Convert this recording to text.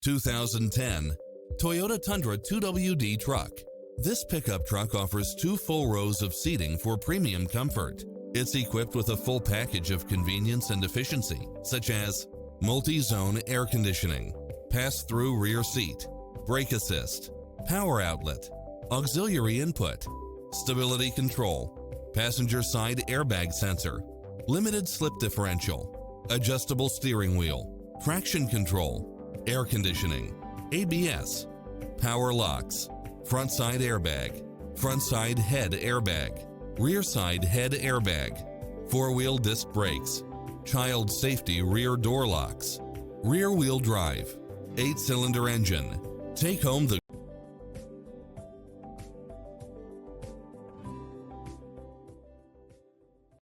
2010 Toyota Tundra 2WD truck. This pickup truck offers 2 full rows of seating for premium comfort. It's equipped with a full package of convenience and efficiency, such as multi-zone air conditioning, pass-through rear seat, brake assist, power outlet, auxiliary input, stability control, passenger side airbag sensor, limited slip differential, adjustable steering wheel, traction control, air conditioning, ABS, power locks, front side airbag, front side head airbag, rear side head airbag, 4-wheel disc brakes, child safety rear door locks, rear wheel drive, 8-cylinder engine. Take home the